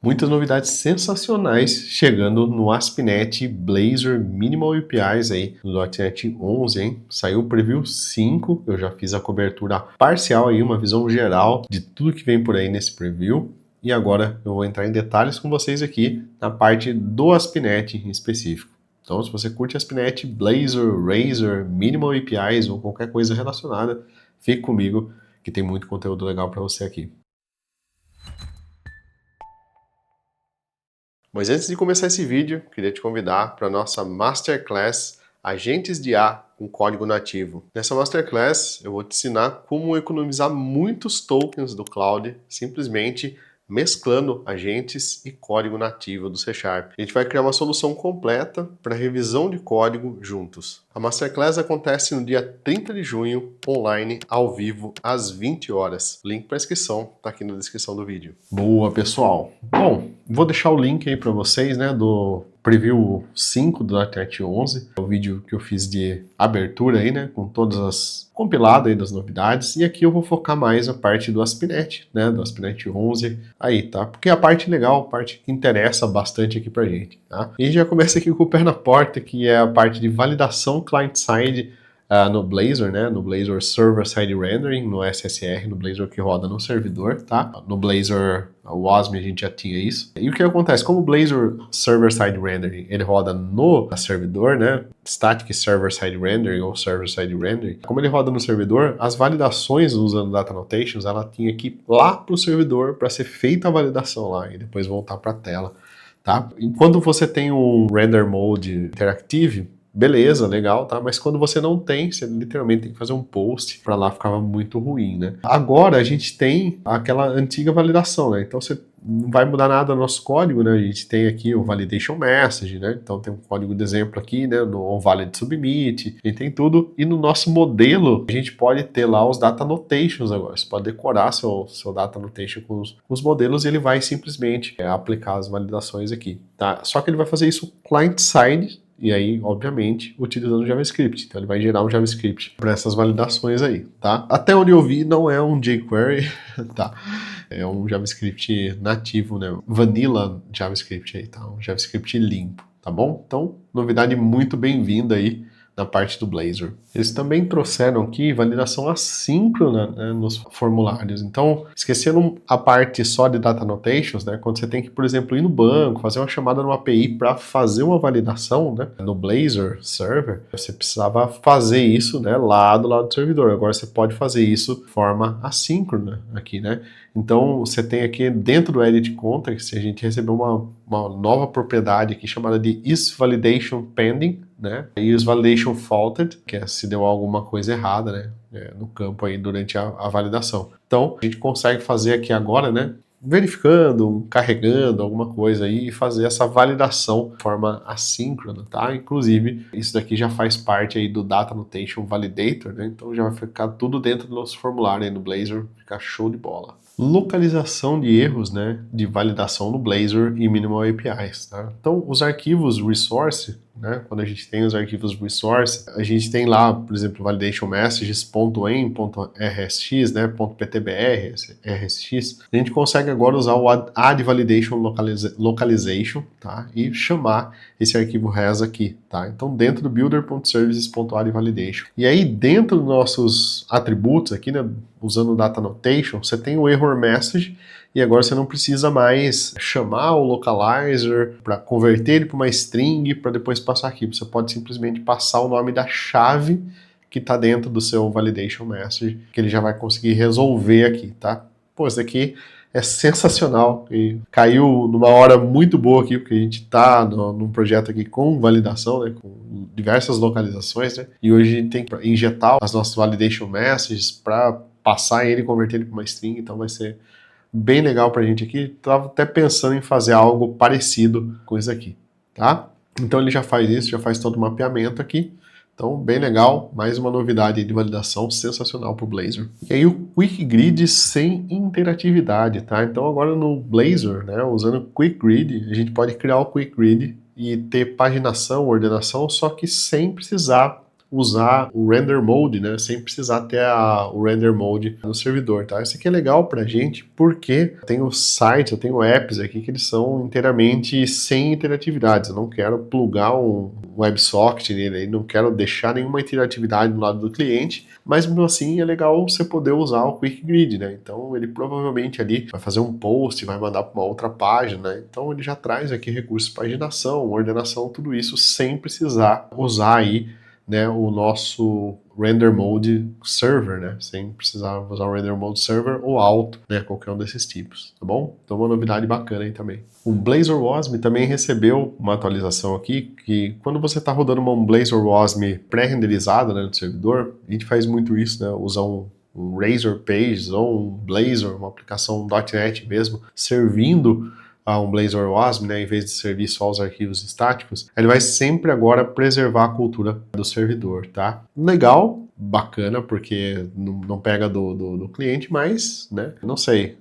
Muitas novidades sensacionais chegando no ASP.NET Blazor Minimal APIs aí no .NET 11, hein? Saiu o Preview 5, eu já fiz a cobertura parcial aí, uma visão geral de tudo que vem por aí nesse Preview. E agora eu vou entrar em detalhes com vocês aqui na parte do ASP.NET em específico. Então, se você curte ASP.NET, Blazor, Razor, Minimal APIs ou qualquer coisa relacionada, fique comigo que tem muito conteúdo legal para você aqui. Mas antes de começar esse vídeo, queria te convidar para a nossa Masterclass Agentes de IA com código nativo. Nessa Masterclass, eu vou te ensinar como economizar muitos tokens do cloud simplesmente mesclando agentes e código nativo do C#. A gente vai criar uma solução completa para revisão de código juntos. A Masterclass acontece no dia 30 de junho, online, ao vivo, às 20 horas. O link para inscrição está aqui na descrição do vídeo. Boa, pessoal! Bom, vou deixar o link aí para vocês, né, do Preview 5 do .NET 11, o vídeo que eu fiz de abertura aí, né, com todas as compilado aí das novidades, e aqui eu vou focar mais a parte do ASP.NET, né, do ASP.NET 11 aí, tá? Porque é a parte legal, a parte que interessa bastante aqui pra gente, tá? E a gente já começa aqui com o pé na porta, que é a parte de validação client-side no Blazor, né, no Blazor Server-Side Rendering, no SSR, no Blazor que roda no servidor, tá? No Blazor WASM a gente já tinha isso. E o que acontece? Como o Blazor Server-Side Rendering, ele roda no servidor, né, Static Server-Side Rendering ou Server-Side Rendering, como ele roda no servidor, as validações usando Data Annotations, ela tinha que ir lá para o servidor para ser feita a validação lá e depois voltar para a tela, tá? Enquanto você tem um Render Mode Interactive, beleza, legal, tá? Mas quando você não tem, você literalmente tem que fazer um post, para lá ficava muito ruim, né? Agora a gente tem aquela antiga validação, né? Então você não vai mudar nada no nosso código, né? A gente tem aqui o Validation Message, né? Então tem um código de exemplo aqui, né? No OnValid Submit, a gente tem tudo. E no nosso modelo, a gente pode ter lá os Data Annotations agora. Você pode decorar seu Data Annotation com os modelos e ele vai simplesmente aplicar as validações aqui, tá? Só que ele vai fazer isso client-side, e aí, obviamente, utilizando o JavaScript. Então ele vai gerar um JavaScript para essas validações aí, tá? Até onde eu vi, não é um jQuery, tá? É um JavaScript nativo, né? Vanilla JavaScript aí, tá? Um JavaScript limpo, tá bom? Então, novidade muito bem-vinda aí na parte do Blazor. Eles também trouxeram aqui validação assíncrona, né, nos formulários. Então, esquecendo a parte só de Data Annotations, né, quando você tem que, por exemplo, ir no banco, fazer uma chamada numa API para fazer uma validação, né, no Blazor Server, você precisava fazer isso, né, lá do lado do servidor. Agora você pode fazer isso de forma assíncrona aqui, né? Então, você tem aqui dentro do Edit Context, a gente recebeu uma nova propriedade aqui chamada de isValidation Pending, né? E isValidation Faulted, que é se deu alguma coisa errada, né? No campo aí durante a validação. Então, a gente consegue fazer aqui agora, né? Verificando, carregando alguma coisa aí e fazer essa validação de forma assíncrona, tá? Inclusive, isso daqui já faz parte aí do Data Annotation Validator, né? Então já vai ficar tudo dentro do nosso formulário aí no Blazor, ficar show de bola. Localização de erros, né, de validação no Blazor e Minimal APIs, tá? Então, os arquivos resource, né, quando a gente tem os arquivos resource, a gente tem lá, por exemplo, validation messages.em.rsx, né, .ptbr, rsx. A gente consegue agora usar o add validation localization, tá, e chamar esse arquivo res aqui, tá? Então, dentro do builder.services.addValidation. E aí, dentro dos nossos atributos aqui, né, usando o Data Annotation, você tem o error message, e agora você não precisa mais chamar o localizer para converter ele para uma string para depois passar aqui. Você pode simplesmente passar o nome da chave que está dentro do seu validation message, que ele já vai conseguir resolver aqui, tá? Pô, isso aqui é sensacional e caiu numa hora muito boa aqui, porque a gente está num projeto aqui com validação, né, com diversas localizações, né, e hoje a gente tem que injetar as nossas validation messages para passar ele e converter ele para uma string, então vai ser bem legal pra gente aqui. Tava até pensando em fazer algo parecido com isso aqui, tá? Então ele já faz isso, já faz todo o mapeamento aqui. Então, bem legal, mais uma novidade de validação sensacional para o Blazor. E aí o Quick Grid sem interatividade, tá? Então agora no Blazor, né, usando o Quick Grid, a gente pode criar o Quick Grid e ter paginação, ordenação, só que sem precisar usar o render mode, né, sem precisar ter o render mode no servidor, tá? Isso aqui é legal pra gente porque tem os sites, eu tenho apps aqui que eles são inteiramente sem interatividades. Eu não quero plugar um WebSocket nele, não quero deixar nenhuma interatividade do lado do cliente, mas mesmo assim é legal você poder usar o Quick Grid, né? Então ele provavelmente ali vai fazer um post, vai mandar para uma outra página, né? Então ele já traz aqui recursos de paginação, ordenação, tudo isso sem precisar usar aí, né, o nosso render mode server, né, sem precisar usar o render mode server ou alto, né, qualquer um desses tipos, tá bom? Então uma novidade bacana aí também. O Blazor WASM também recebeu uma atualização aqui, que quando você está rodando um Blazor WASM pré-renderizado, né, no servidor, a gente faz muito isso, né, usar um Razor Pages ou um Blazor, uma aplicação .NET mesmo, servindo a um Blazor WASM, né, em vez de servir só os arquivos estáticos, ele vai sempre agora preservar a cultura do servidor, tá? Legal, bacana, porque não pega do cliente, mas, né, não sei.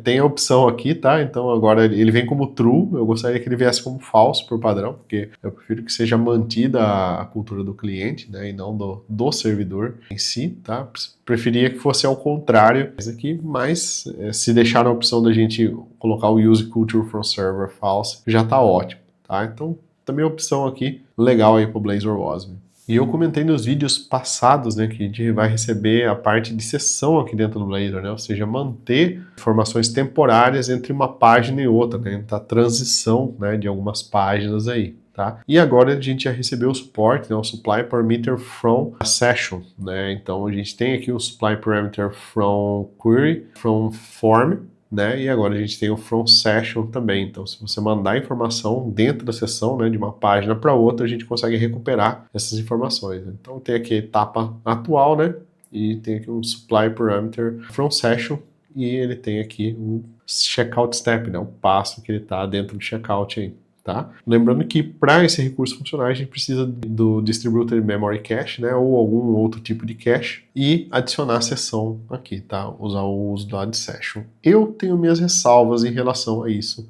Tem a opção aqui, tá? Então agora ele vem como true, eu gostaria que ele viesse como false por padrão, porque eu prefiro que seja mantida a cultura do cliente, né, e não do servidor em si, tá? Preferia que fosse ao contrário aqui, mas se deixar a opção da gente colocar o use culture from server false, já tá ótimo, tá? Então também a opção aqui legal aí pro Blazor WASM. E eu comentei nos vídeos passados, né, que a gente vai receber a parte de sessão aqui dentro do Blazor, né, ou seja, manter informações temporárias entre uma página e outra, né, a transição, né, de algumas páginas aí. Tá? E agora a gente já recebeu o suporte, né, o Supply Parameter from a Session, né? Então a gente tem aqui o Supply Parameter from Query, from Form, né? E agora a gente tem o from Session também. Então se você mandar informação dentro da sessão, né, de uma página para outra, a gente consegue recuperar essas informações. Então tem aqui a etapa atual, né? E tem aqui um Supply Parameter from Session e ele tem aqui o Checkout Step, né? O passo que ele está dentro do checkout aí. Tá? Lembrando que para esse recurso funcionar a gente precisa do Distributed Memory Cache, né, ou algum outro tipo de cache e adicionar a sessão aqui, tá? Usar o uso da add session. Eu tenho minhas ressalvas em relação a isso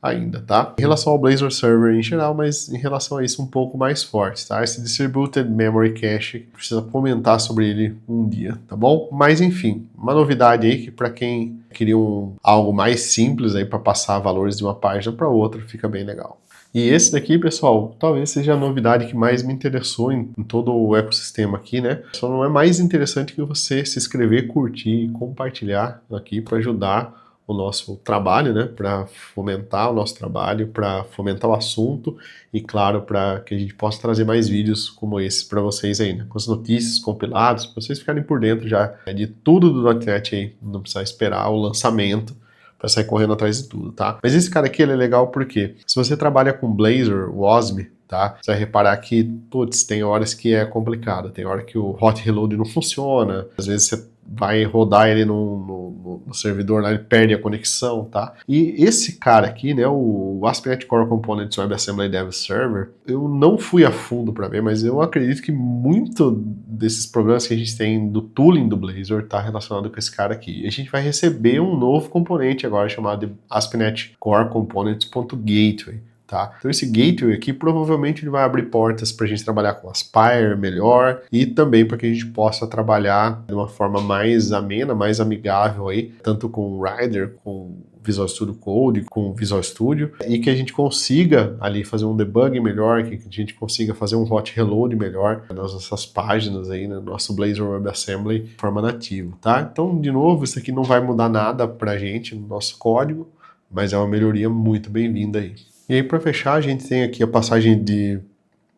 ainda, tá? Em relação ao Blazor Server em geral, mas em relação a isso um pouco mais forte, tá? Esse Distributed Memory Cache, precisa comentar sobre ele um dia, tá bom? Mas enfim, uma novidade aí que para quem queria algo mais simples aí para passar valores de uma página para outra, fica bem legal. E esse daqui, pessoal, talvez seja a novidade que mais me interessou em todo o ecossistema aqui, né? Só não é mais interessante que você se inscrever, curtir e compartilhar aqui para ajudar o nosso trabalho, né? Para fomentar o nosso trabalho, para fomentar o assunto e, claro, para que a gente possa trazer mais vídeos como esse para vocês aí, né? Com as notícias compiladas, para vocês ficarem por dentro já de tudo do .NET aí, não precisar esperar o lançamento para sair correndo atrás de tudo, tá? Mas esse cara aqui, ele é legal porque se você trabalha com Blazor, WASM, tá? Você vai reparar que, putz, tem horas que é complicado, tem hora que o hot reload não funciona, às vezes você vai rodar ele no servidor, lá ele perde a conexão, tá? E esse cara aqui, né, o ASP.NET Core Components WebAssembly Dev Server, eu não fui a fundo para ver, mas eu acredito que muito desses problemas que a gente tem do tooling do Blazor tá relacionado com esse cara aqui. E a gente vai receber um novo componente agora chamado de ASP.NET Core Components.gateway. Tá? Então esse gateway aqui provavelmente ele vai abrir portas para a gente trabalhar com Aspire melhor e também para que a gente possa trabalhar de uma forma mais amena, mais amigável aí, tanto com o Rider, com Visual Studio Code, com Visual Studio, e que a gente consiga ali fazer um debug melhor, que a gente consiga fazer um hot reload melhor nas nossas páginas aí, no nosso Blazor WebAssembly de forma nativa, tá? Então, de novo, isso aqui não vai mudar nada pra gente no nosso código, mas é uma melhoria muito bem-vinda aí. E aí, para fechar, a gente tem aqui a passagem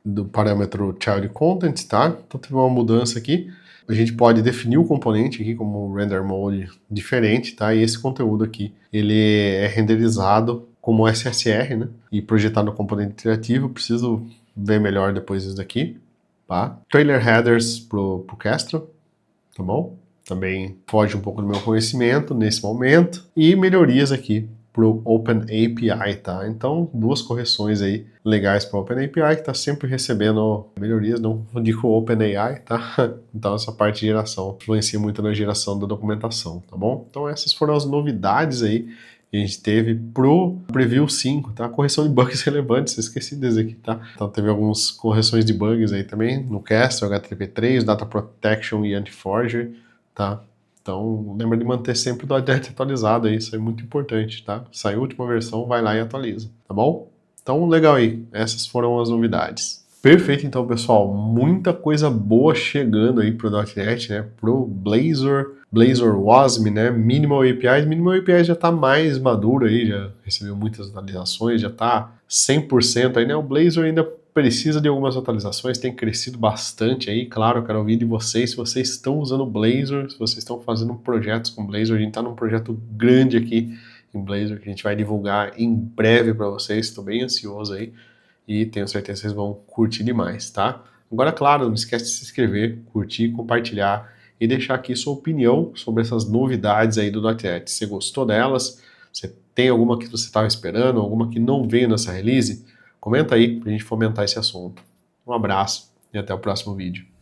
do parâmetro Child Content, tá? Então, teve uma mudança aqui. A gente pode definir o componente aqui como render mode diferente, tá? E esse conteúdo aqui, ele é renderizado como SSR, né? E projetado no componente iterativo. Preciso ver melhor depois isso daqui, tá? Trailer headers pro Castro, tá bom? Também foge um pouco do meu conhecimento nesse momento. E melhorias aqui para o OpenAPI, tá? Então, duas correções aí legais para o OpenAPI, que está sempre recebendo melhorias, não confundir com o OpenAI, tá? Então, essa parte de geração influencia muito na geração da documentação, tá bom? Então, essas foram as novidades aí que a gente teve pro Preview 5, tá? Correção de bugs relevantes, esqueci desse aqui, tá? Então teve algumas correções de bugs aí também, no Castle, HTTP3, Data Protection e Anti-Forger, tá? Então lembra de manter sempre o .NET atualizado aí, isso é muito importante, tá? Saiu a última versão, vai lá e atualiza, tá bom? Então legal aí, essas foram as novidades. Perfeito, então, pessoal, muita coisa boa chegando aí pro .NET, né, pro Blazor, Blazor WASM, né, Minimal APIs já está mais maduro aí, já recebeu muitas atualizações, já está 100% aí, né, o Blazor ainda precisa de algumas atualizações, tem crescido bastante aí, claro, eu quero ouvir de vocês, se vocês estão usando Blazor, se vocês estão fazendo projetos com Blazor, a gente está num projeto grande aqui em Blazor, que a gente vai divulgar em breve para vocês, estou bem ansioso aí, e tenho certeza que vocês vão curtir demais, tá? Agora, claro, não esquece de se inscrever, curtir, compartilhar e deixar aqui sua opinião sobre essas novidades aí do .NET. Se você gostou delas, você tem alguma que você estava esperando, alguma que não veio nessa release, comenta aí pra gente fomentar esse assunto. Um abraço e até o próximo vídeo.